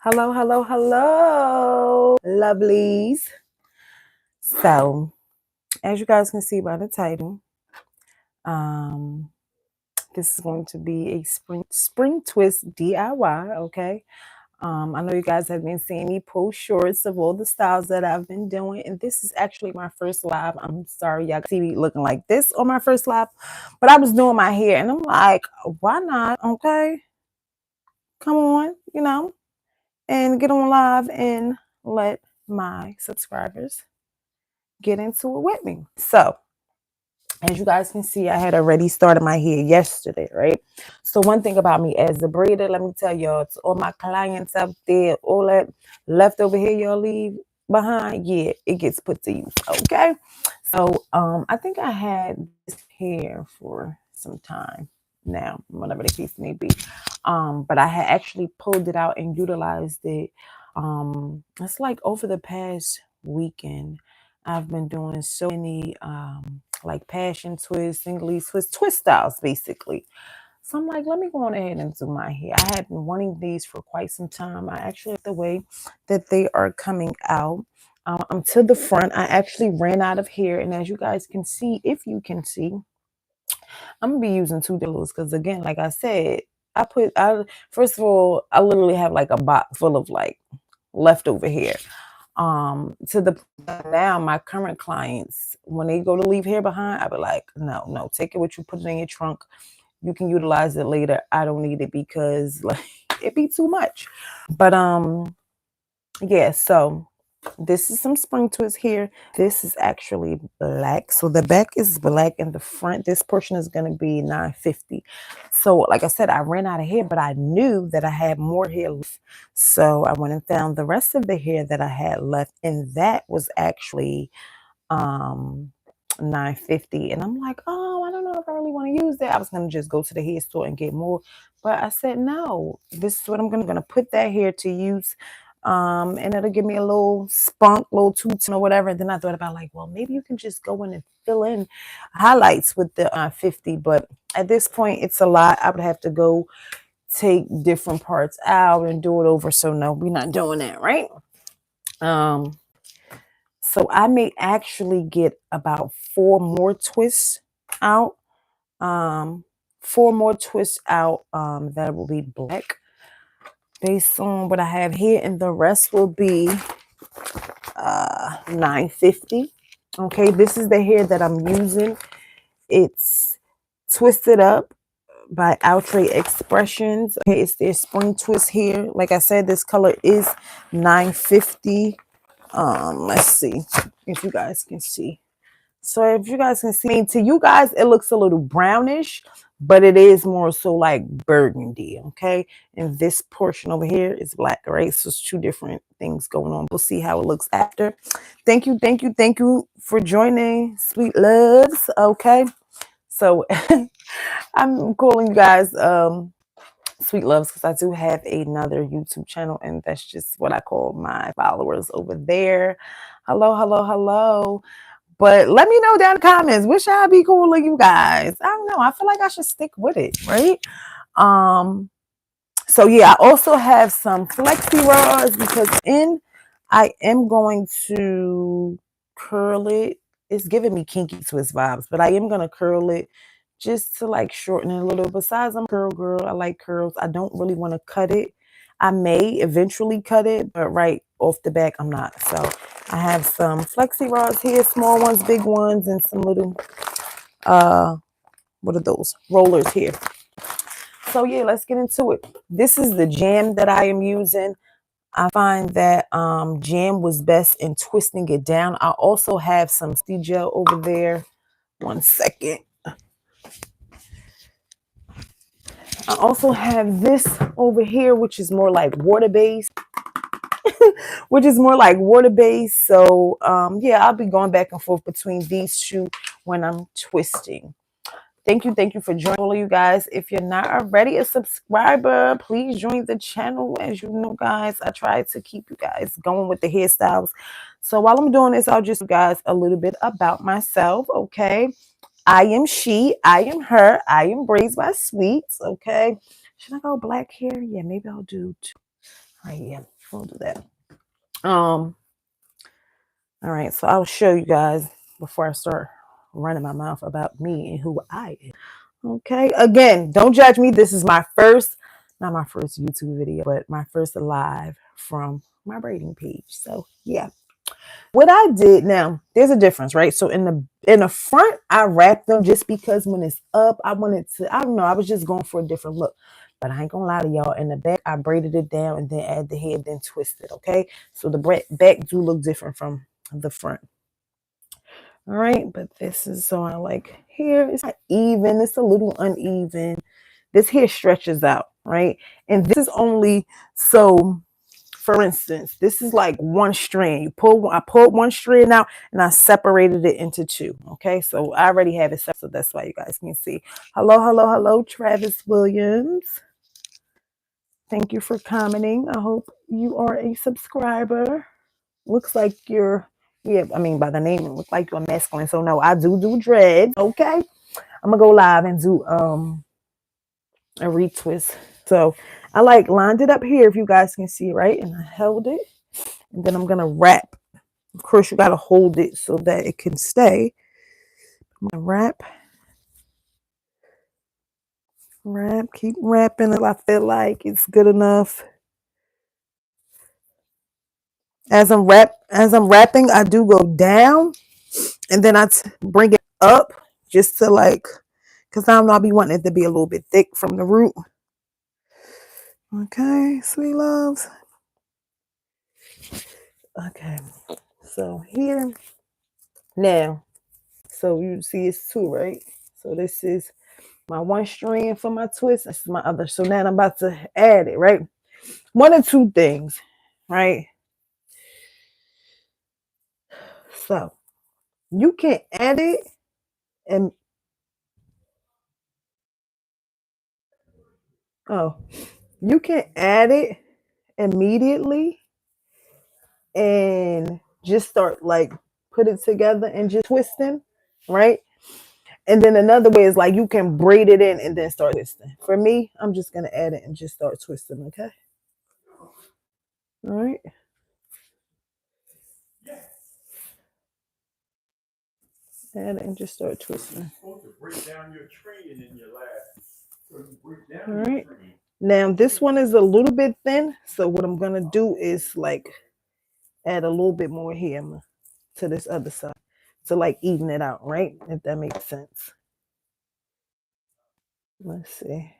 Hello, hello, hello, lovelies. So, as you guys can see by the title, um, this is going to be a spring twist DIY. Okay. I know you guys have been seeing me post shorts of all the styles that I've been doing, and this is actually my first live. I'm sorry, y'all see me looking like this on my first live, but I was doing my hair, and I'm like, why not? Okay, come on, and get on live and let my subscribers get into it with me. So, as you guys can see, I had already started my hair yesterday, right? So, one thing about me as a braider, let me tell y'all, to all my clients out there, all that leftover hair y'all leave behind, yeah, it gets put to use, okay? So, I think I had this hair for some time now, whatever the case may be. But I had actually pulled it out and utilized it. It's like over the past weekend, I've been doing so many like passion twists, single twists, twist styles basically. So I'm like, let me go on ahead and do my hair. I had been wanting these for quite some time. I actually like the way that they are coming out. I'm to the front. I actually ran out of hair, and as you guys can see, if you can see, I'm gonna be using two dildos because again, like I said, I first of all, I literally have like a box full of like leftover hair. To the now my current clients, when they go to leave hair behind, I be like, no, take it with you, put it in your trunk. You can utilize it later. I don't need it because like it be too much. But yeah, so this is some spring twist here. This is actually black. So the back is black and the front, this portion is going to be 950. So like I said, I ran out of hair, but I knew that I had more hair left. So I went and found the rest of the hair that I had left. And that was actually um 950. And I'm like, oh, I don't know if I really want to use that. I was going to just go to the hair store and get more. But I said, no, this is what I'm gonna put that hair to use, and it'll give me a little spunk, little two-tone or whatever. And then I thought about like, well, maybe you can just go in and fill in highlights with the 50. But at this point, it's a lot. I would have to go take different parts out and do it over. So no, we're not doing that, right? Um, so I may actually get about four more twists out. Um, four more twists out. That will be black based on what I have here, and the rest will be 950. Okay, this is the hair that I'm using. It's Twisted Up by Outre Expressions. Okay, it's their spring twist here. Like I said, this color is 950. Let's see if you guys can see. So if you guys can see, to you guys, it looks a little brownish, but it is more so like burgundy, okay? And this portion over here is black, right? So it's two different things going on. We'll see how it looks after. Thank you for joining, sweet loves, okay? So I'm calling you guys sweet loves because I do have another YouTube channel, and that's just what I call my followers over there. Hello, hello, hello. But let me know down in the comments, which I be cool with you guys. I don't know. I feel like I should stick with it, right? Um, so yeah, I also have some flexi rods because I am going to curl it. It's giving me kinky twist vibes, but I am gonna curl it just to like shorten it a little. Besides, I'm a curl girl. I like curls. I don't really want to cut it. I may eventually cut it, but right off the back, I'm not. So I have some flexi rods here, small ones, big ones, and some little what are those? Rollers here. So yeah, let's get into it. This is the jam that I am using. I find that jam was best in twisting it down. I also have some Steel Gel over there. One second. I also have this over here, which is more like water-based. So yeah, I'll be going back and forth between these two when I'm twisting. Thank you for joining all of you guys. If you're not already a subscriber, please join the channel. As you know, guys, I try to keep you guys going with the hairstyles. So while I'm doing this, I'll just guys a little bit about myself, okay? I am she, I am her, I am Braids by Sweets, okay? Should I go black hair? Yeah, maybe I'll do two. Right, yeah, we'll do that. All right, so I'll show you guys before I start running my mouth about me and who I am. Okay, again, don't judge me. This is my first, not my first YouTube video, but my first live from my braiding page. So yeah. What I did now, there's a difference, right? So in the front, I wrapped them just because when it's up, I wanted to, I don't know, I was just going for a different look. But I ain't gonna lie to y'all. In the back, I braided it down and then add the head, then twist it, okay? So the back do look different from the front. All right, but this is so I like here. It's not even, it's a little uneven. This here stretches out, right? And this is only so. For instance, this is like one strand. I pulled one strand out and I separated it into two. Okay, so I already have it set, so that's why you guys can see. Hello, hello, hello, Travis Williams. Thank you for commenting. I hope you are a subscriber. Looks like you're, yeah, I mean, by the name, it looks like you're masculine. So no, I do dread. Okay, I'm gonna go live and do a retwist. So I like lined it up here, if you guys can see, right? And I held it. And then I'm going to wrap. Of course, you got to hold it so that it can stay. I'm going to wrap, keep wrapping until I feel like it's good enough. As I'm wrapping, I do go down and then I bring it up just to like, because I don't know, I'll be wanting it to be a little bit thick from the root. Okay, sweet loves. Okay, so here, now, so you see it's two, right? So this is my one strand for my twist. This is my other. So now I'm about to add it, right? One or two things, right? So you can add it and you can add it immediately and just start like put it together and just twisting, right? And then another way is like you can braid it in and then start twisting. For me, I'm just gonna add it and just start twisting, okay? All right. Add it and just start twisting. All right. Now this one is a little bit thin, so what I'm gonna do is like add a little bit more here to this other side to like even it out, right? If that makes sense. Let's see.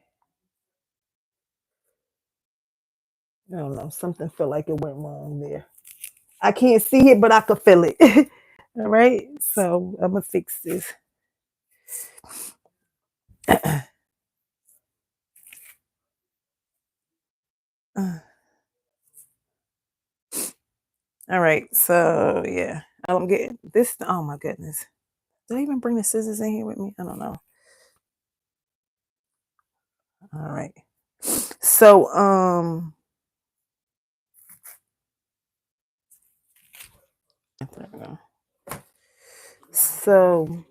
I don't know. Something felt like it went wrong there. I can't see it, but I could feel it. All right. So I'm gonna fix this. All right. So yeah, I'm getting this. Oh my goodness. Did I even bring the scissors in here with me? I don't know. All right. So there we go. So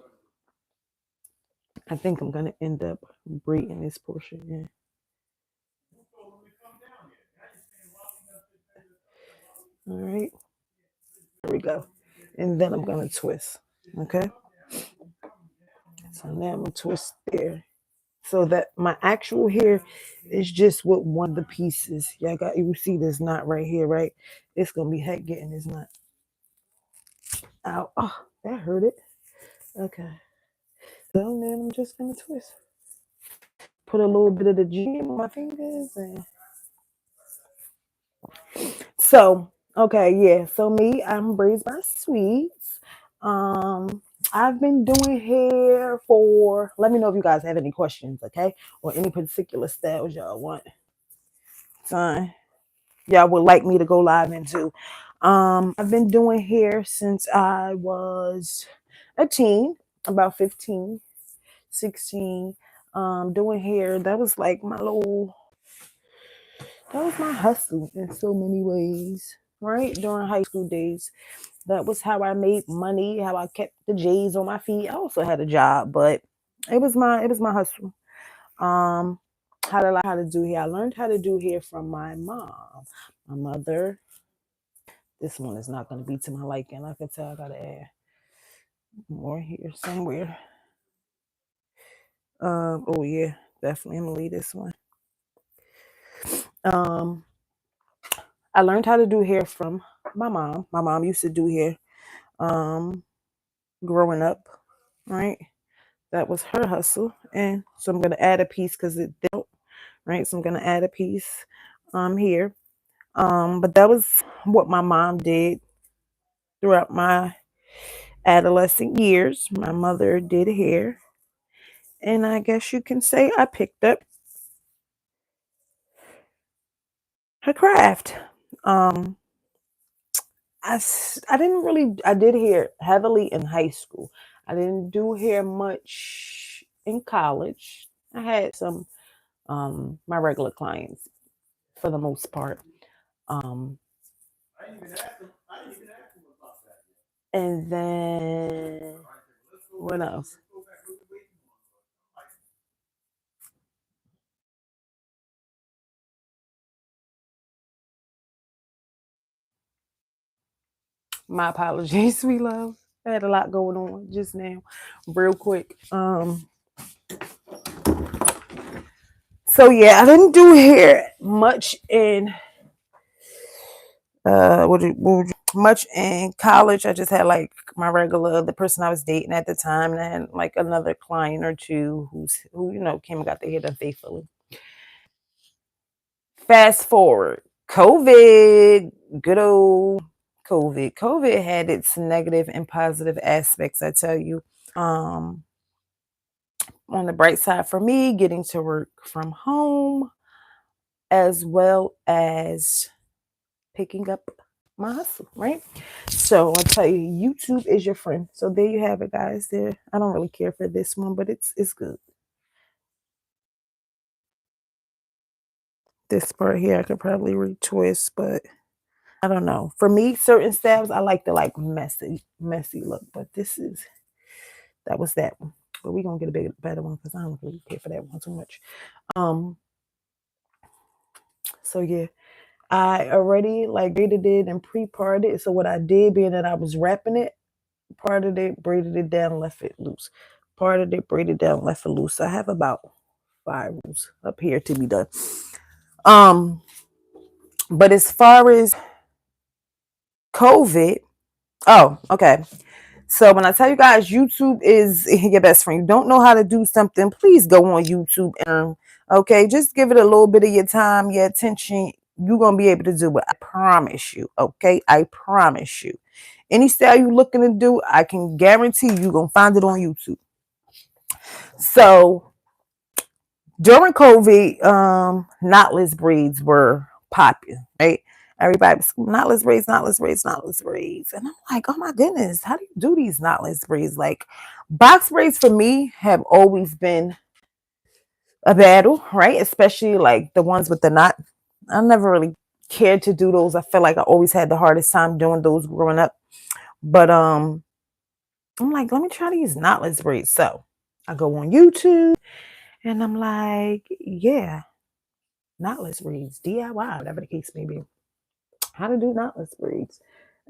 I think I'm gonna end up braiding this portion in. All right. There we go. And then I'm gonna twist. Okay. So now I'm gonna twist there. So that my actual hair is just with one of the pieces. Y'all got you see this knot right here, right? It's gonna be heck getting this knot out. Oh, that hurt it. Okay. So then I'm just gonna twist. Put a little bit of the G on my fingers and so okay, yeah. So me, I'm Braids by Sweets. I've been doing hair for let me know if you guys have any questions, okay? Or any particular styles y'all want. Fine. Y'all would like me to go live into. I've been doing hair since I was a teen, about 15, 16. Doing hair, that was like that was my hustle in so many ways, right? During high school days. That was how I made money, how I kept the J's on my feet. I also had a job, but it was my hustle. Um, how to do hair. I learned how to do hair from my mom. My mother. This one is not going to be to my liking. I can tell I got to add more here somewhere. Oh yeah, definitely. I'm gonna leave this one. I learned how to do hair from my mom. My mom used to do hair. Growing up, right? That was her hustle, and so I'm gonna add a piece because it dealt, right? So I'm gonna add a piece, here. But that was what my mom did throughout my adolescent years. My mother did hair, and I guess you can say I picked up her craft. Um, I didn't really, I did hair heavily in high school. I didn't do hair much in college. I had some, my regular clients for the most part. Um, and then what else? My apologies, we love. I had a lot going on just now, real quick. So yeah, I didn't do hair much in much in college. I just had like my regular, the person I was dating at the time, and I had like another client or two who came and got their hair done faithfully. Fast forward, COVID, good old COVID. COVID had its negative and positive aspects, I tell you. On the bright side for me, getting to work from home, as well as picking up my hustle, right? So I'll tell you, YouTube is your friend. So there you have it, guys. There, I don't really care for this one, but it's good. This part here I could probably retwist, but I don't know. For me, certain styles I like the like messy look, but that was that one. But we're gonna get a better one because I don't really care for that one too much. Um, so yeah. I already like braided it and pre-parted it. So what I did, being that I was wrapping it, parted it, braided it down, left it loose. Parted it, braided down, left it loose. So I have about 5 rows up here to be done. Um, but as far as COVID, oh, okay. So when I tell you guys, YouTube is your best friend. You don't know how to do something, please go on YouTube and okay, just give it a little bit of your time, your attention. You're gonna be able to do it. I promise you. Okay, I promise you. Any style you looking to do, I can guarantee you're gonna find it on YouTube. So during COVID, knotless braids were popular, right? Everybody was knotless braids, knotless braids, knotless braids. And I'm like, oh my goodness, how do you do these knotless braids? Like box braids for me have always been a battle, right? Especially like the ones with the knot. I never really cared to do those. I feel like I always had the hardest time doing those growing up. But I'm like, let me try to use knotless braids. So I go on YouTube and I'm like, yeah, knotless braids, DIY, whatever the case may be. How to do knotless braids.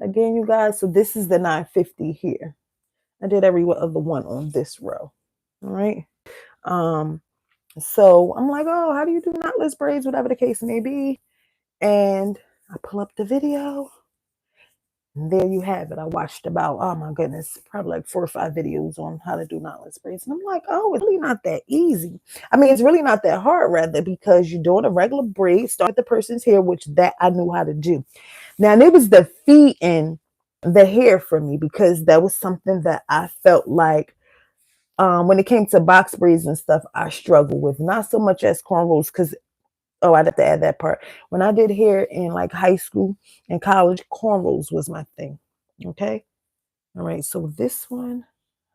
Again, you guys, so this is the 950 here. I did every other one on this row. All right. So I'm like, oh, how do you do knotless braids, whatever the case may be? And I pull up the video. And there you have it. I watched about, oh my goodness, probably like 4 or 5 videos on how to do knotless braids. And I'm like, oh, it's really not that easy. I mean, it's really not that hard, rather, because you're doing a regular braid, start the person's hair, which that I knew how to do. Now, and it was the feet and the hair for me because that was something that I felt like when it came to box braids and stuff, I struggled with. Not so much as cornrows because, oh, I'd have to add that part. When I did hair in like high school and college, cornrows was my thing. Okay. All right. So this one,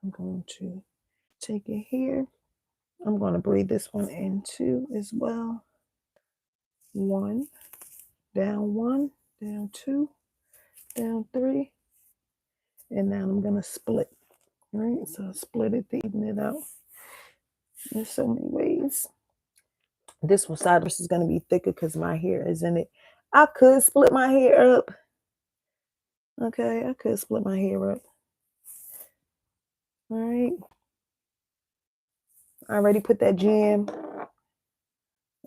I'm going to take it here. I'm going to braid this one in two as well. One, down two, down three. And now I'm going to split. All right. So I split it to even it out in so many ways. This side is going to be thicker because my hair is in it. I could split my hair up. Okay, I could split my hair up. All right. I already put that jam.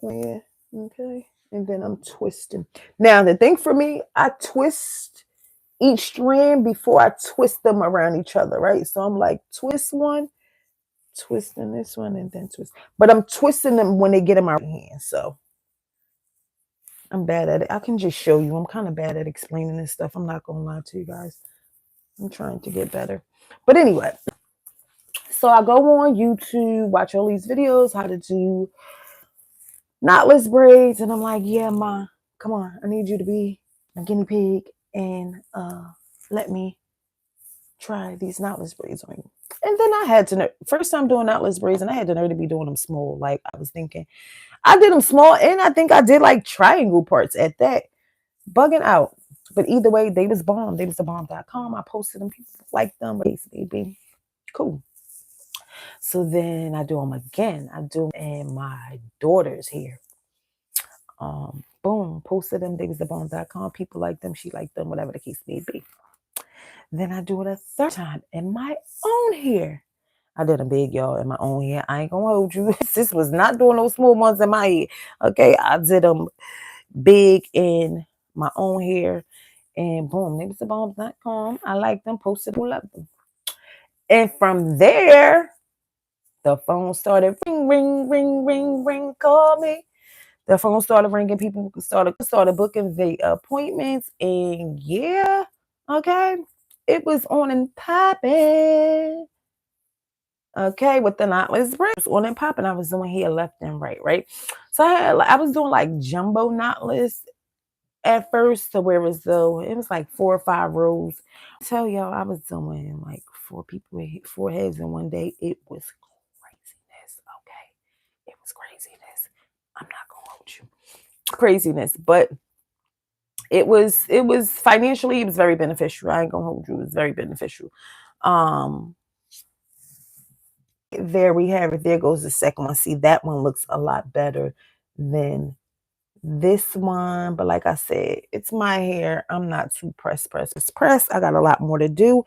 Yeah. Okay. And then I'm twisting. Now, the thing for me, I twist each strand before I twist them around each other, right? So I'm like, twist one, twisting this one, and then twist. But I'm twisting them when they get in my hand. So I'm bad at it. I can just show you. I'm kind of bad at explaining this stuff. I'm not going to lie to you guys. I'm trying to get better. But anyway, so I go on YouTube, watch all these videos, how to do knotless braids. And I'm like, yeah, Ma, come on. I need you to be a guinea pig and let me try these knotless braids on you. And then I had to know, first time doing knotless braids, and I had to know to be doing them small. Like I was thinking, I did them small, and I think I did like triangle parts at that. Bugging out. But either way, they was bomb. They was the bomb.com. I posted them. People liked them. Baby. Cool. So then I do them again. I do them in my daughter's hair. Boom. Posted them. They was the bomb.com. People liked them. She liked them. Whatever the case may be. Then I do it a third time in my own hair. I did them big, y'all, in my own hair. I ain't gonna hold you. This was not doing those small ones in my hair. Okay, I did them big in my own hair. And boom, niggas bombs.com. I like them, posted, who love them. And from there, the phone started ring, call me. The phone started ringing, people started booking the appointments, and yeah, okay, it was on and popping. Okay, with the knotless braids on and popping. I was doing hair left and right? So I was doing like jumbo knotless at first, to where as though it was like 4 or 5 rows. I tell y'all, I was doing like 4 people with 4 heads in one day. It was craziness. Okay, it was craziness. I'm not gonna hold you, craziness, but it was financially, it was very beneficial. I ain't gonna hold you, it was very beneficial. There we have it. There goes the second one. See, that one looks a lot better than this one, but like I said, it's my hair. I'm not too press. I got a lot more to do,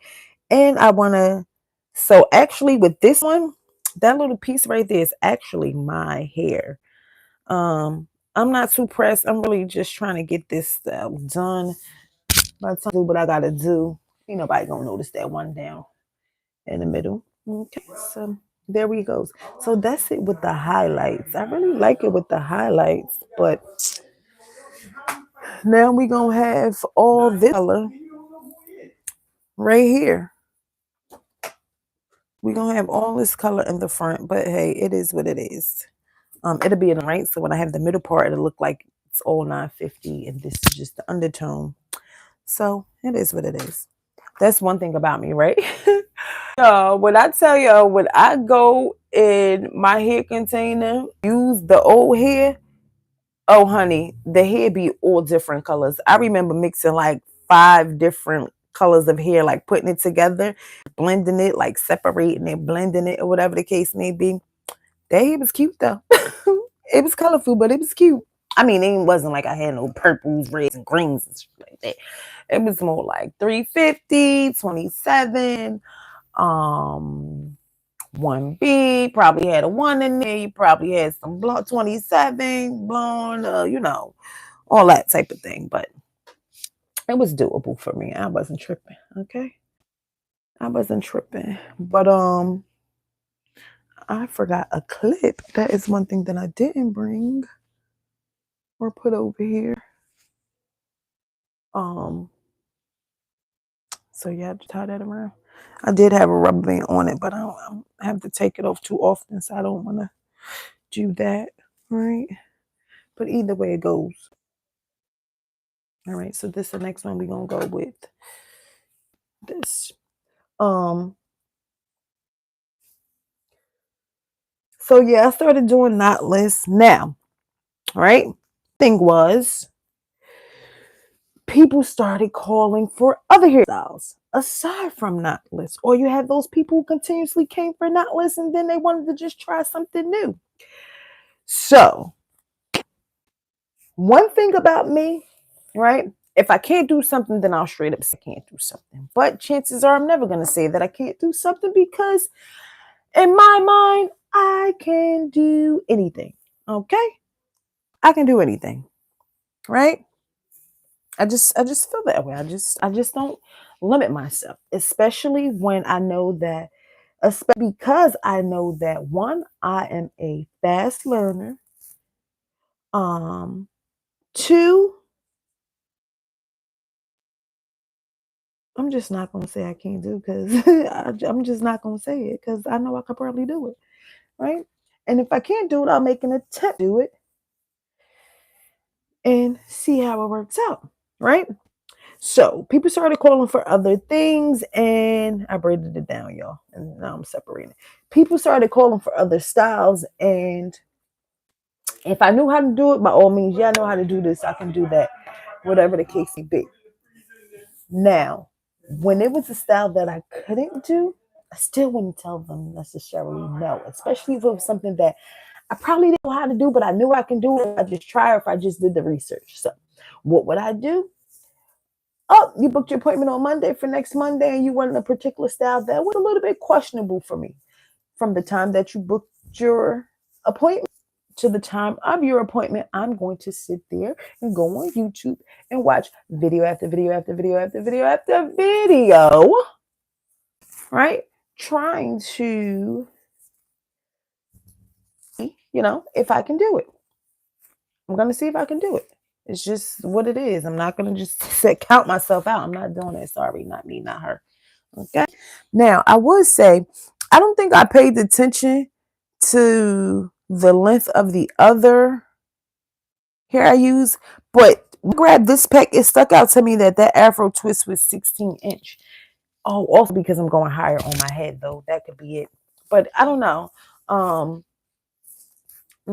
and I want to. So actually, with this one, that little piece right there is actually my hair. I'm not too pressed. I'm really just trying to get this done. By the time I do what I gotta do, ain't nobody gonna notice that one down in the middle. Okay, so there we go. So that's it with the highlights. I really like it with the highlights, but now we gonna have all this color right here. We gonna have all this color in the front, but hey, it is what it is. It'll be in the right. So when I have the middle part, it'll look like it's all 950, and this is just the undertone. So it is what it is. That's one thing about me, right? When I tell y'all, when I go in my hair container, use the old hair, oh honey, the hair be all different colors. I remember mixing like 5 different colors of hair, like putting it together, blending it, like separating it, blending it, or whatever the case may be. That hair was cute though. It was colorful, but it was cute. I mean, it wasn't like I had no purples, reds, and greens and shit like that. It was more like 350, 27, 1B, probably had a 1 in there. You probably had some 27 blonde, all that type of thing. But it was doable for me. I wasn't tripping. Okay, I wasn't tripping. But I forgot a clip. That is one thing that I didn't bring or put over here. So yeah, just tie that around. I did have a rubber band on it, but I have to take it off too often, so I don't want to do that, right? But either way it goes. All right, so this is the next one we're gonna go with this. So yeah, I started doing knotless now, right? Thing was, people started calling for other hairstyles aside from knotless, or you had those people who continuously came for knotless and then they wanted to just try something new. So One thing about me, right? If I can't do something, then I'll straight up say I can't do something. But chances are I'm never going to say that I can't do something because in my mind, I can do anything. Okay? I can do anything. Right? I just feel that way. I just don't limit myself, especially when I know that, especially because I know that one, I am a fast learner. Two, I'm just not gonna say I can't do because I'm just not gonna say it because I know I could probably do it, right? And if I can't do it, I'll make an attempt to do it and see how it works out, right? So people started calling for other things, and I braided it down, y'all, and now I'm separating. People started calling for other styles, and if I knew how to do it, by all means, yeah, I know how to do this, I can do that, whatever the case may be. Now, when it was a style that I couldn't do, I still wouldn't tell them necessarily no, especially if it was something that I probably didn't know how to do, but I knew I can do it. I just try, or if I just did the research. So, what would I do? Oh, you booked your appointment on Monday for next Monday, and you wanted a particular style that was a little bit questionable for me. From the time that you booked your appointment to the time of your appointment, I'm going to sit there and go on YouTube and watch video after video after video after video after video, right? Trying to, if I can do it. I'm going to see if I can do it. It's just what it is. I'm not going to just count myself out. I'm not doing that. Sorry, not me, not her. Okay. Now, I would say, I don't think I paid attention to the length of the other hair I use, but when I grabbed this pack, it stuck out to me that Afro twist was 16-inch. Oh, also because I'm going higher on my head, though. That could be it. But I don't know. I'm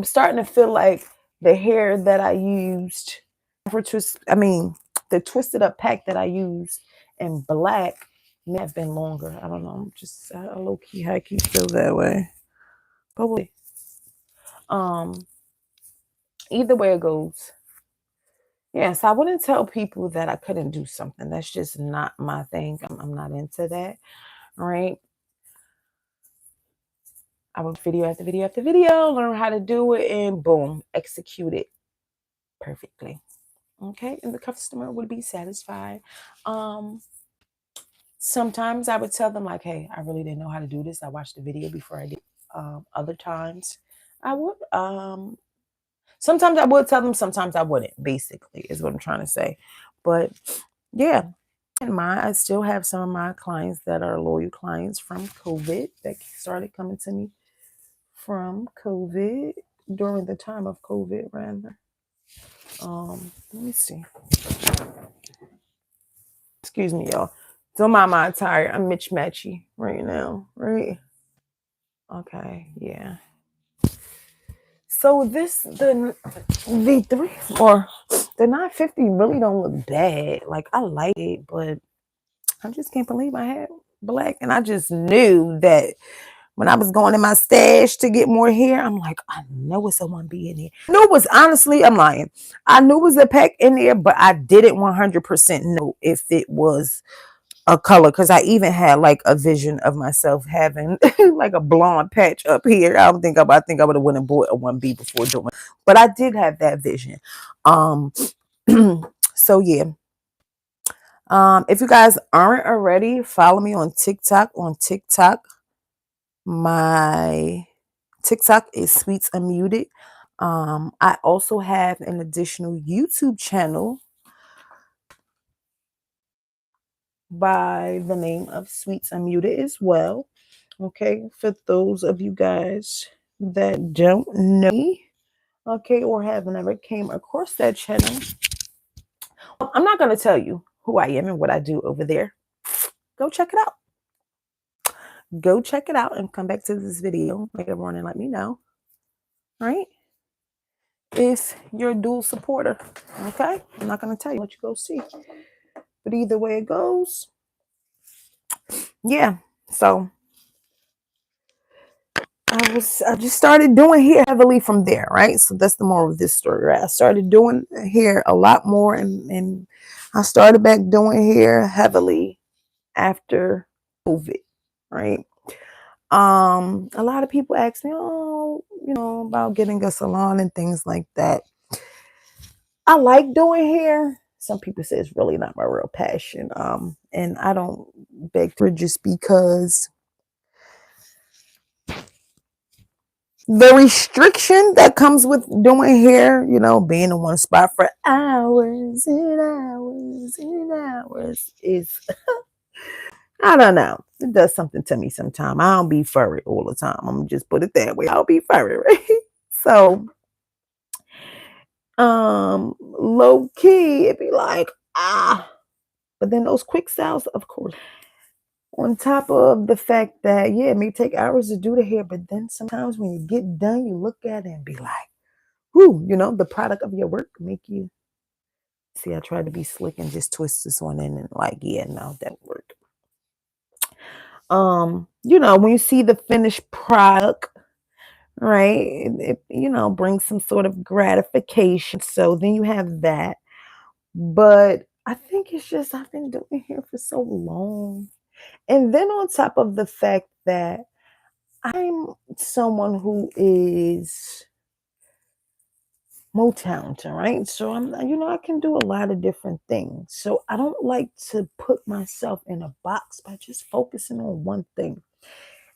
starting to feel like the hair that I used, Afro twist, the twisted up pack that I used in black may have been longer. I don't know. I'm just low key, high key feel that way. But either way it goes. Yes, I wouldn't tell people that I couldn't do something. That's just not my thing. I'm not into that. Right? I would video after video after video, learn how to do it, and boom, execute it perfectly. Okay, and the customer would be satisfied. Sometimes I would tell them like, "Hey, I really didn't know how to do this. I watched the video before I did." Other times, I would. Sometimes I would tell them. Sometimes I wouldn't. Basically, is what I'm trying to say. But yeah, in mind, I still have some of my clients that are loyal clients from COVID that started coming to me from COVID during the time of COVID, rather. Let me see. Excuse me, y'all. Don't mind my attire. I'm Mitch Matchy right now, right? Okay, yeah. So the V3 or the 950 really don't look bad. Like I like it, but I just can't believe I had black. And I just knew that when I was going in my stash to get more hair, I'm like, I know it's a 1B in here. I knew it was, honestly, I'm lying. I knew it was a pack in there, but I didn't 100% know if it was a color because I even had like a vision of myself having like a blonde patch up here. I think I would have went and bought a 1B before doing, but I did have that vision. So yeah. If you guys aren't already, follow me on TikTok. On TikTok, my TikTok is Sweets Unmuted. I also have an additional YouTube channel by the name of Sweets Unmuted as well. Okay, for those of you guys that don't know me, okay, or have never came across that channel, I'm not going to tell you who I am and what I do over there. Go check it out. Go check it out and come back to this video later on and let me know. Right? If you're a dual supporter. Okay? I'm not going to tell you what you go see. But either way it goes, yeah. So, all I just started doing hair heavily from there, right? So that's the moral of this story, right? I started doing hair a lot more, and I started back doing hair heavily after COVID, right? A lot of people ask me, oh, about getting a salon and things like that. I like doing hair. Some people say it's really not my real passion. And I don't beg for just because the restriction that comes with doing hair, being in one spot for hours and hours and hours is, I don't know. It does something to me sometimes. I don't be furry all the time. I'm gonna just put it that way. I'll be furry, right? So, low key, it'd be like, but then those quick sales, of course. On top of the fact that, yeah, it may take hours to do the hair, but then sometimes when you get done, you look at it and be like, whoo, the product of your work make you see. I tried to be slick and just twist this one in and like, yeah, no, that worked. When you see the finished product, right, it brings some sort of gratification. So then you have that. But I think it's just I've been doing hair for so long. And then on top of the fact that I'm someone who is more talented, right? So I can do a lot of different things. So I don't like to put myself in a box by just focusing on one thing.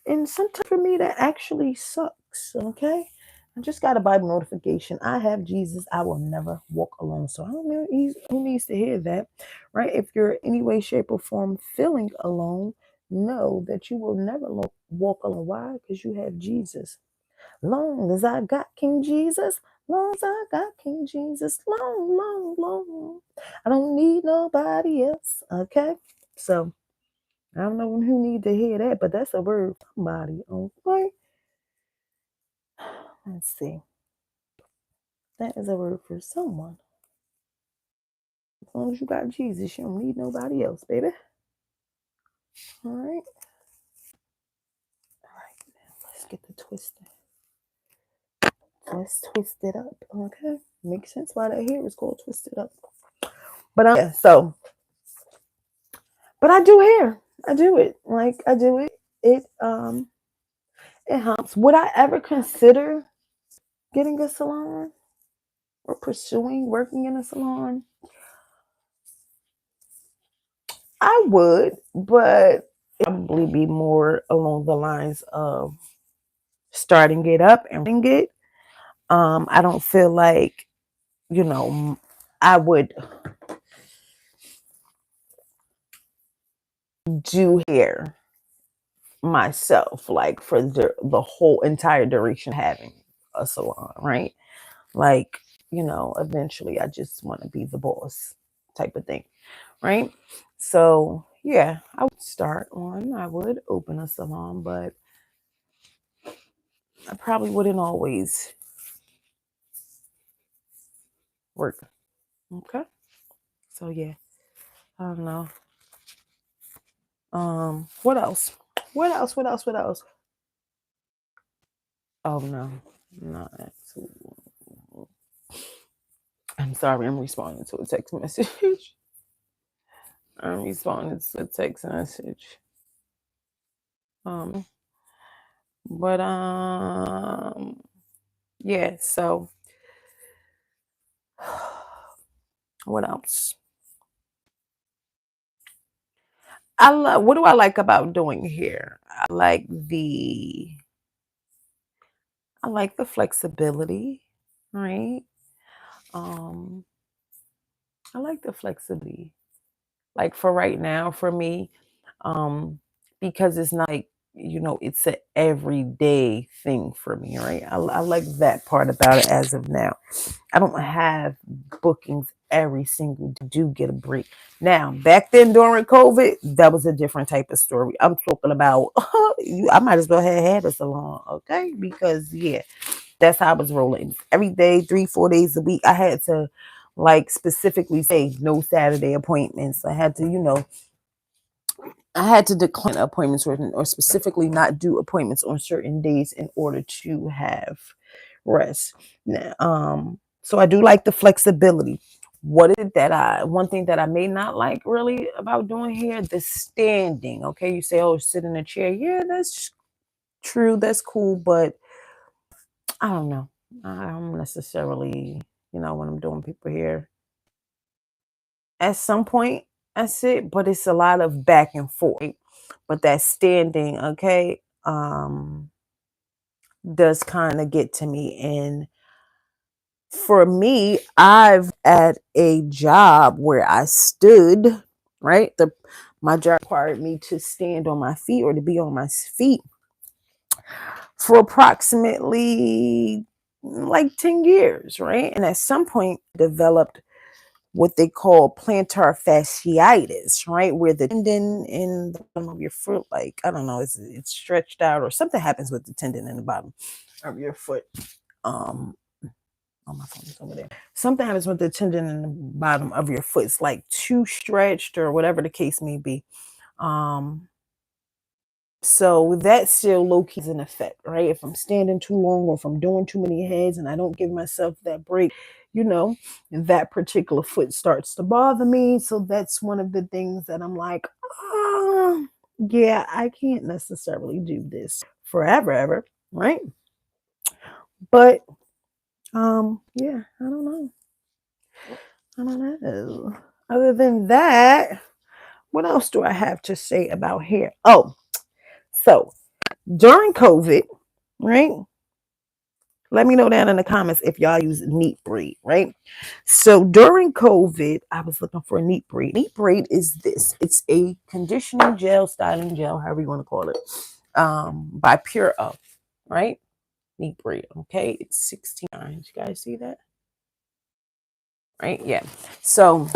And sometimes for me, that actually sucks, okay? I just got a Bible notification. I have Jesus. I will never walk alone. So I don't know who needs to hear that, right? If you're any way, shape, or form feeling alone, know that you will never walk alone. Why? Because you have Jesus. Long as I got King Jesus, long as I got King Jesus, long, long, long. I don't need nobody else, okay? So I don't know who need to hear that, but that's a word for somebody, okay? Let's see. That is a word for someone. As long as you got Jesus, you don't need nobody else, baby. All right. All right. Now let's get the twister. Let's twist it up, okay? Makes sense why that hair is called twisted up. But but I do hair. I do it. Like I do it. It helps. Would I ever consider getting a salon or pursuing working in a salon? I would, but it probably be more along the lines of starting it up and running it. I don't feel like, I would do hair myself, like for the whole entire duration of having a salon, right? Like, eventually I just want to be the boss type of thing, right? So, yeah, I would start one. I would open a salon, but I probably wouldn't always work. Okay. So, yeah, I don't know. What else? What else? What else? What else? Oh, no, not actually. I'm sorry, I'm responding to a text message. I'm responding to a text message. Um, but yeah, so what else? What do I like about doing hair? I like the flexibility, right? Um, I like the flexibility. Like for right now, for me, um, because it's not like, it's an everyday thing for me, right? I like that part about it as of now. I don't have bookings every single day. Do get a break. Now, back then during COVID, that was a different type of story. I'm talking about, I might as well have had a salon, okay? Because, yeah, that's how I was rolling. Every day, 3-4 days a week, I had to like specifically say no Saturday appointments. I had to, I had to decline appointments or specifically not do appointments on certain days in order to have rest. So I do like the flexibility. What is it that one thing that I may not like really about doing here, the standing. Okay, you say, oh, sit in a chair. Yeah, that's true. That's cool. But I don't know. I don't necessarily, when I'm doing people here, at some point I sit, but it's a lot of back and forth. Right? But that standing, okay, does kind of get to me. And for me, I've at a job where I stood, right? My job required me to stand on my feet or to be on my feet for approximately like 10 years, right? And at some point developed what they call plantar fasciitis, right? Where the tendon in the bottom of your foot, like, I don't know, it's stretched out or something happens with the tendon in the bottom of your foot. Oh, my phone is over there. Something happens with the tendon in the bottom of your foot. It's like too stretched or whatever the case may be. So that still low key is in effect, right? If I'm standing too long or if I'm doing too many heads and I don't give myself that break, and that particular foot starts to bother me. So that's one of the things that I'm like, yeah, I can't necessarily do this forever, ever, right? But yeah, I don't know. I don't know. Other than that, what else do I have to say about hair? Oh, so during COVID, right? Let me know down in the comments if y'all use Neat Braid, right? So during COVID, I was looking for a Neat Braid. Neat Braid is this. It's a conditioning gel, styling gel, however you want to call it, by Pure Up, right? Neat Braid, okay? It's $16. You guys see that? Right? Yeah. So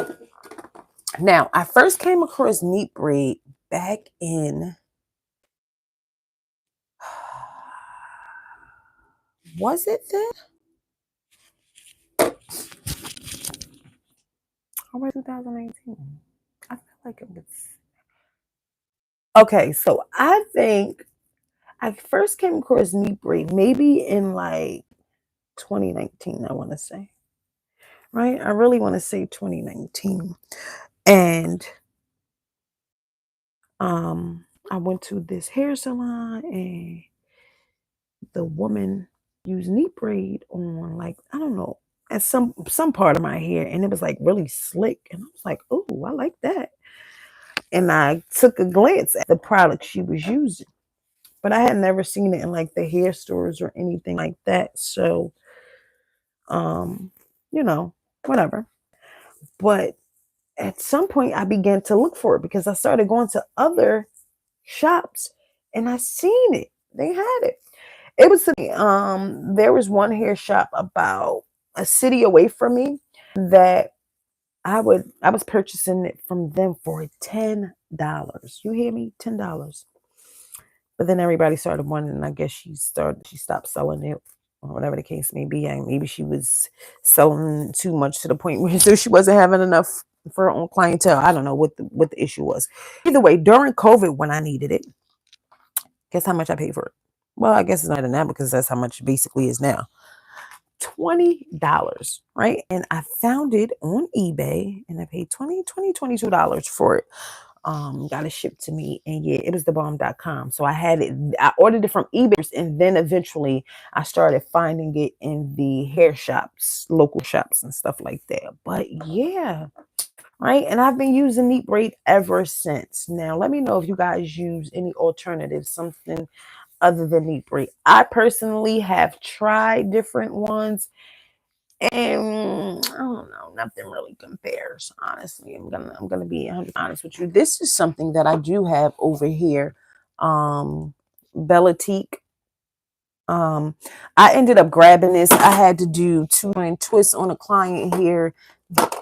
now I first came across Neat Braid back in was it then? Or was it 2018? I feel like it was. Okay, so I think I first came across Neat Braid maybe in like 2019, I want to say. Right? I really want to say 2019. And I went to this hair salon and the woman used Neat Braid on, like, I don't know, at some part of my hair, and it was like really slick. And I was like, oh, I like that. And I took a glance at the product she was using, but I had never seen it in like the hair stores or anything like that. So, whatever. But at some point, I began to look for it because I started going to other shops and I seen it. They had it. It was there was one hair shop about a city away from me that I was purchasing it from them for $10. You hear me? $10. But then everybody started wondering. I guess she stopped selling it, or whatever the case may be. And maybe she was selling too much to the point where so she wasn't having enough for her own clientele. I don't know what the issue was. Either way, during COVID when I needed it, guess how much I paid for it? Well, I guess it's not now because that's how much it basically is now. $20, right? And I found it on eBay and I paid $22 for it. Got it shipped to me, and yeah, it was thebomb.com. So I ordered it from eBay, and then eventually I started finding it in the hair shops, local shops and stuff like that. But yeah, right. And I've been using Neat Braid ever since. Now let me know if you guys use any alternatives, something other than Neat Braid. I personally have tried different ones, and I don't know, nothing really compares. Honestly, I'm gonna be 100 honest with you. This is something that I do have over here, Bellatique. I ended up grabbing this. I had to do 2 twists on a client here.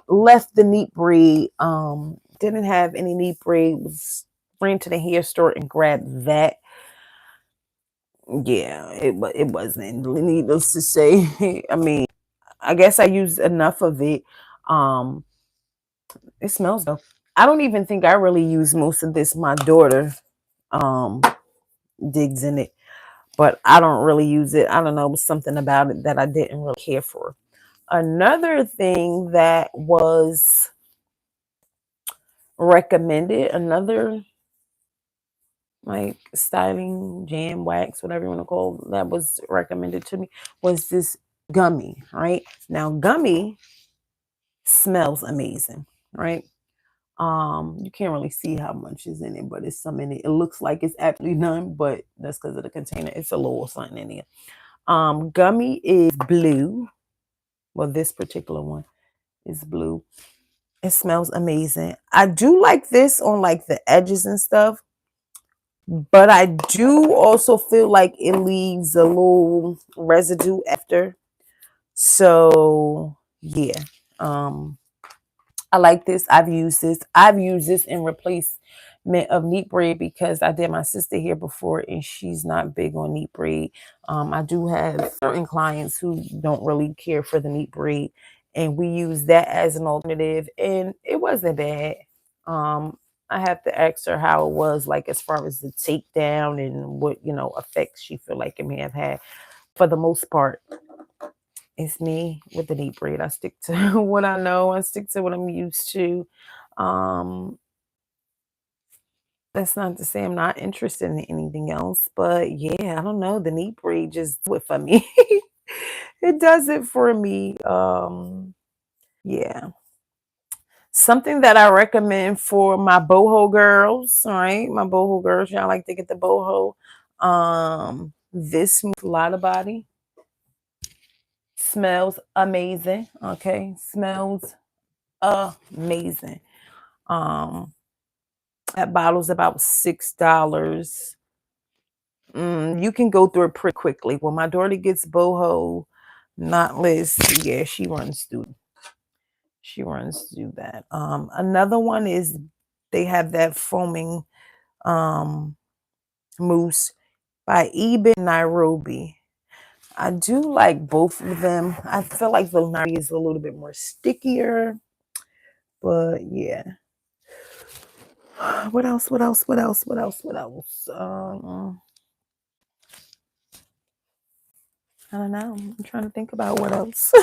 Left the Neat Braid. Didn't have any Neat Braid. Ran to the hair store and grabbed that. Yeah, it wasn't, needless to say. I mean, I guess I used enough of it. It smells though. I don't even think I really use most of this. My daughter digs in it, but I don't really use it. I don't know, it was something about it that I didn't really care for. Another thing that was recommended, another like styling jam wax, whatever you want to call it, that was recommended to me, was this gummy. Right now, gummy smells amazing, right? You can't really see how much is in it, but it's some in it. It looks like it's absolutely none, but that's because of the container. It's a little something in there. Gummy is blue. Well, this particular one is blue. It smells amazing. I do like this on like the edges and stuff, but I do also feel like it leaves a little residue after. So yeah. I like this. I've used this. I've used this in replacement of neat braid because I did my sister here before and she's not big on neat braid. I do have certain clients who don't really care for the neat braid, and we use that as an alternative, and it wasn't bad. I have to ask her how it was like as far as the takedown and what effects she feel like it may have had. For the most part, it's me with the neat braid. I stick to what I know. I stick to what I'm used to. Um, that's not to say I'm not interested in anything else, but yeah, I don't know. The neat braid just do it for me. It does it for me. Yeah. Something that I recommend for my boho girls, all right? My boho girls, y'all like to get the boho. This Lotta Body smells amazing. Okay, smells amazing. Um, that bottle's about $6. You can go through it pretty quickly. When my daughter gets boho, knotless, yeah, she runs through that. Another one is they have that foaming um mousse by Eben Nairobi. I do like both of them. I feel like the Nairobi is a little bit more stickier, but yeah. What else? What else? What else? What else? What else? I don't know. I'm trying to think about what else.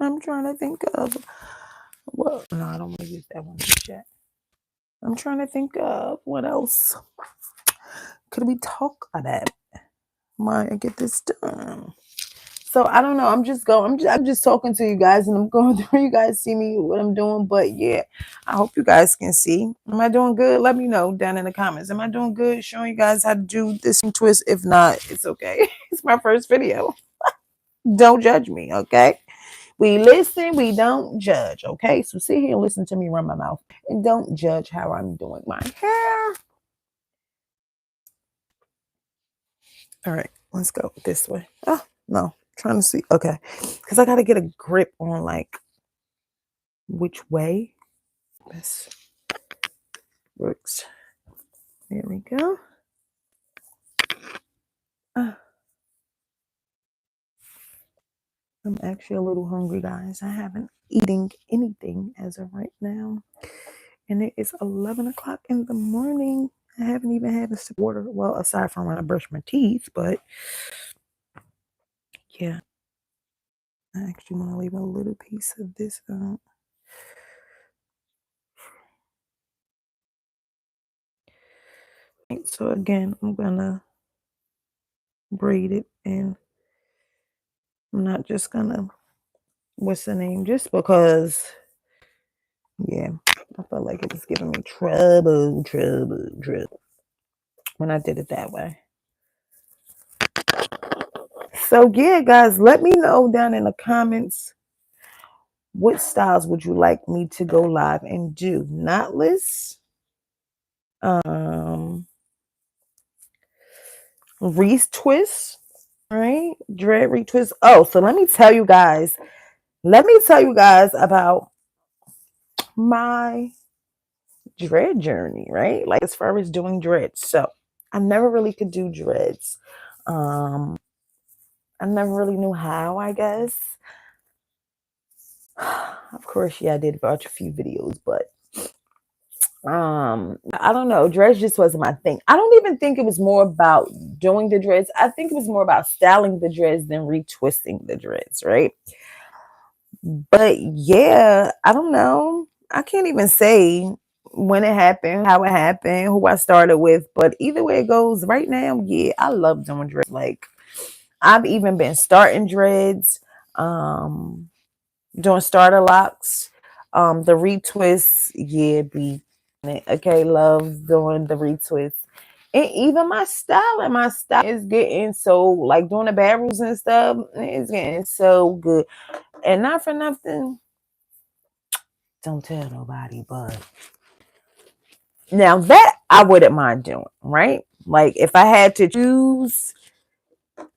I'm trying to think of what. No, I don't want to use that one yet. I'm trying to think of what else could we talk about. Might get this done. So I don't know. I'm just talking to you guys, and I'm going through. You guys see me what I'm doing, but yeah, I hope you guys can see. Am I doing good? Let me know down in the comments. Am I doing good? Showing you guys how to do this twist. If not, it's okay. It's my first video. Don't judge me, okay? We listen, we don't judge, okay? So sit here and listen to me run my mouth, and don't judge how I'm doing my hair. All right, let's go this way. Oh no, trying to see. Okay, because I got to get a grip on like which way this works. There we go. I'm actually a little hungry, guys. I haven't eaten anything as of right now, and it is 11 o'clock in the morning. I haven't even had a sip of water. Well, aside from when I brush my teeth, but yeah, I actually want to leave a little piece of this out. So again, I'm gonna braid it, and I'm not just gonna, what's the name, just because, yeah, I felt like it was giving me trouble when I did it that way. So yeah, guys, let me know down in the comments what styles would you like me to go live and do. Knotless, retwist, right? Dread retwist. Oh, so let me tell you guys about my dread journey, right? Like as far as doing dreads. So I never really could do dreads. I never really knew how, I guess. Of course, yeah, I did watch a few videos, but I don't know. Dreads just wasn't my thing. I don't even think it was more about doing the dreads. I think it was more about styling the dreads than retwisting the dreads, right? But yeah, I don't know. I can't even say when it happened, how it happened, who I started with. But either way it goes, right now, yeah, I love doing dreads. Like I've even been starting dreads, doing starter locks, the retwists, yeah, be okay. Love doing the retwists. And even my style is getting so like doing the barrels and stuff. It's getting so good. And not for nothing, don't tell nobody, but now that I wouldn't mind doing, right? Like if I had to choose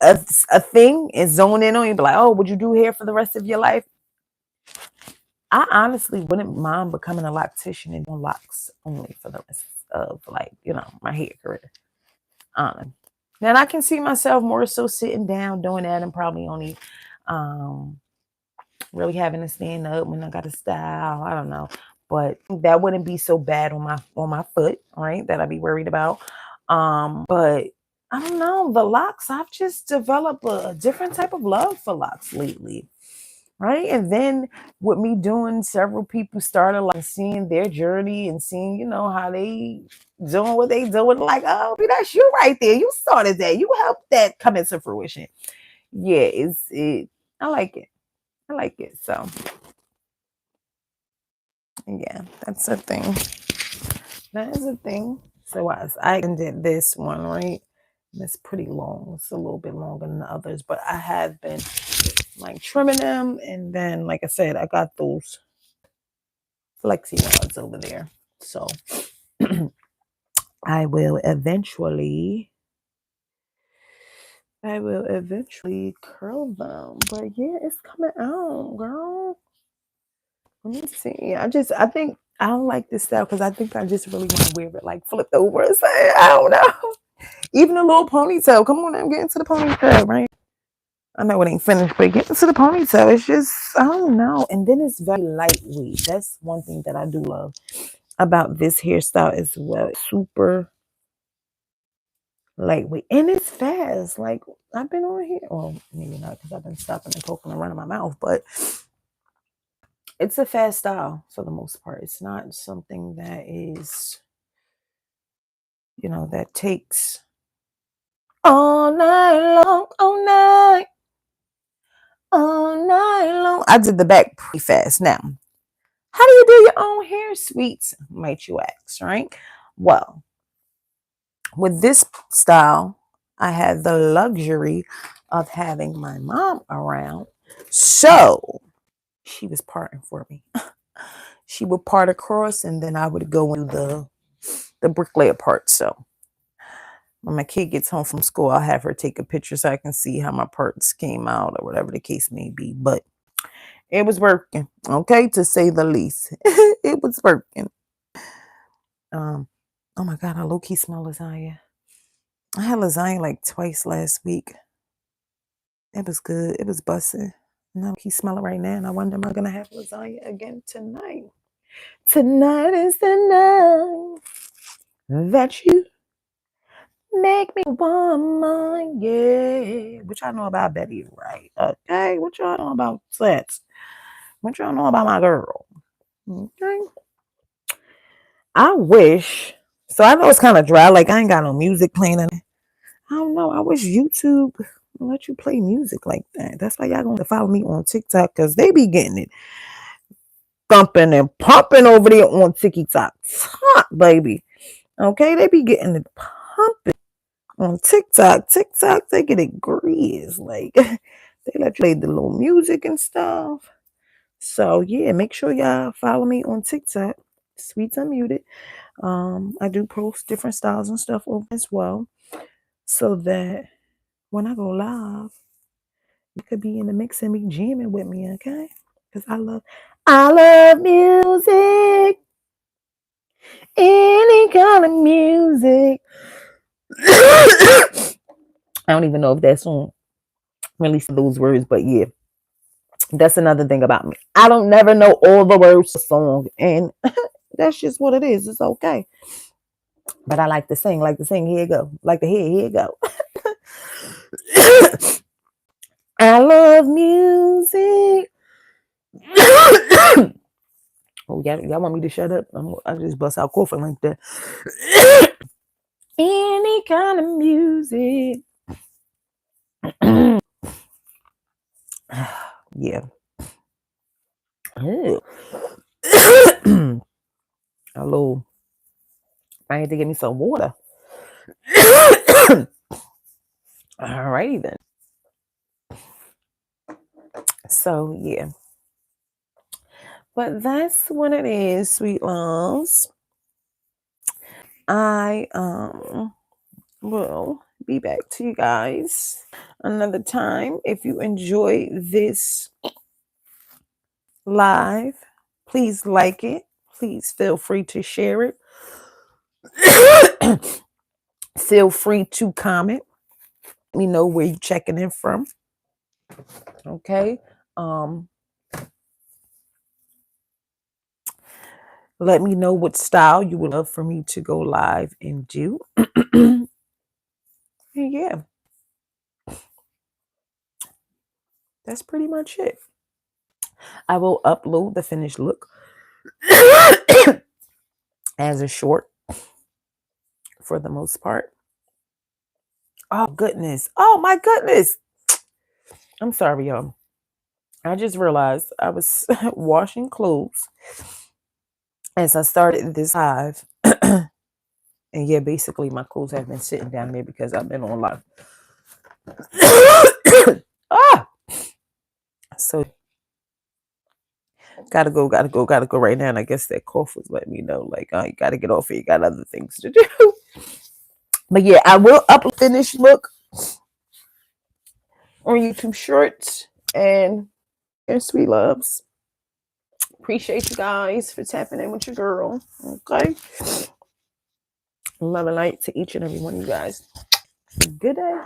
a thing and zone in on you, be like, oh, would you do hair for the rest of your life? I honestly wouldn't mind becoming a loctician and doing locks only for the rest of like, my hair career. Then I can see myself more so sitting down doing that and probably only um really having to stand up when I got a style. I don't know. But that wouldn't be so bad on my foot, right? That I'd be worried about. But I don't know. The locks, I've just developed a different type of love for locks lately. Right. And then with me doing several people started like seeing their journey and seeing, how they doing what they doing, like, oh, that's you right there. You started that. You helped that come into fruition. Yeah, I like it. I like it. So yeah, that's a thing. That is a thing. So I did this one, right? And it's pretty long. It's a little bit longer than the others, but I have been like trimming them. And then, like I said, I got those flexi rods over there. So I will eventually curl them. But yeah, it's coming out, girl. Let me see. I think I don't like this style because I think I just really want to wear it like flipped over. So I don't know. Even a little ponytail. Come on, I'm getting to the ponytail, right? I know it ain't finished, but getting to the ponytail, it's just, I don't know. And then it's very lightweight. That's one thing that I do love about this hairstyle as well. It's super lightweight. And it's fast. Like, I've been on here. Well, maybe not because I've been stopping and poking and running my mouth, but it's a fast style for the most part. It's not something that is, that takes all night long, all night. All night long. I did the back pretty fast. Now, how do you do your own hair, sweets? Might you ask, right? Well, with this style, I had the luxury of having my mom around. So she was parting for me. She would part across and then I would go into the bricklayer part. So when my kid gets home from school, I'll have her take a picture so I can see how my parts came out or whatever the case may be. But it was working, okay, to say the least. It was working. Oh my God, I low-key smell lasagna. I had lasagna like twice last week. It was good. It was busting. No, he smell it right now, and I wonder, am I gonna have lasagna again tonight? Tonight is the night that you make me want more, yeah. What y'all know about Betty, right? Okay, what y'all know about sex? What y'all know about my girl? Okay. I wish. So I know it's kind of dry. Like I ain't got no music playing. I don't know. I wish YouTube would let you play music like that. That's why y'all gonna follow me on TikTok because they be getting it thumping and pumping over there on TikTok, baby. Okay, they be getting it pumping on TikTok. TikTok, they get it greased. Like they let you play the little music and stuff. So yeah, make sure y'all follow me on TikTok. Sweets Unmuted. I do post different styles and stuff over as well, so that when I go live, you could be in the mix and be jamming with me, okay? Because I love music, any kind of music. I don't even know if that song really said those words, but yeah, that's another thing about me. I don't never know all the words to song, and That's just what it is. It's okay. But I like to sing. Here you go. Like to hear. Here you go. I love music. Oh, y'all want me to shut up? I just bust out coughing like that. Any kind of music. Yeah. Hello. I need to get me some water. Alrighty then. So yeah. But that's what it is, sweet loves. I will be back to you guys another time. If you enjoy this live, please like it. Please feel free to share it. Feel free to comment. Let me know where you're checking in from. Okay. Let me know what style you would love for me to go live and do. Yeah. That's pretty much it. I will upload the finished look as a short for the most part. Oh, goodness. Oh, my goodness. I'm sorry, y'all. I just realized I was washing clothes as I started this live. And yeah, basically my clothes have been sitting down there because I've been on live. So gotta go right now. And I guess that cough was letting me know, like, oh, you gotta get off it. You got other things to do. But yeah, I will upload a finished look on YouTube Shorts and sweet loves. Appreciate you guys for tapping in with your girl. Okay. Love and light to each and every one of you guys. Good day.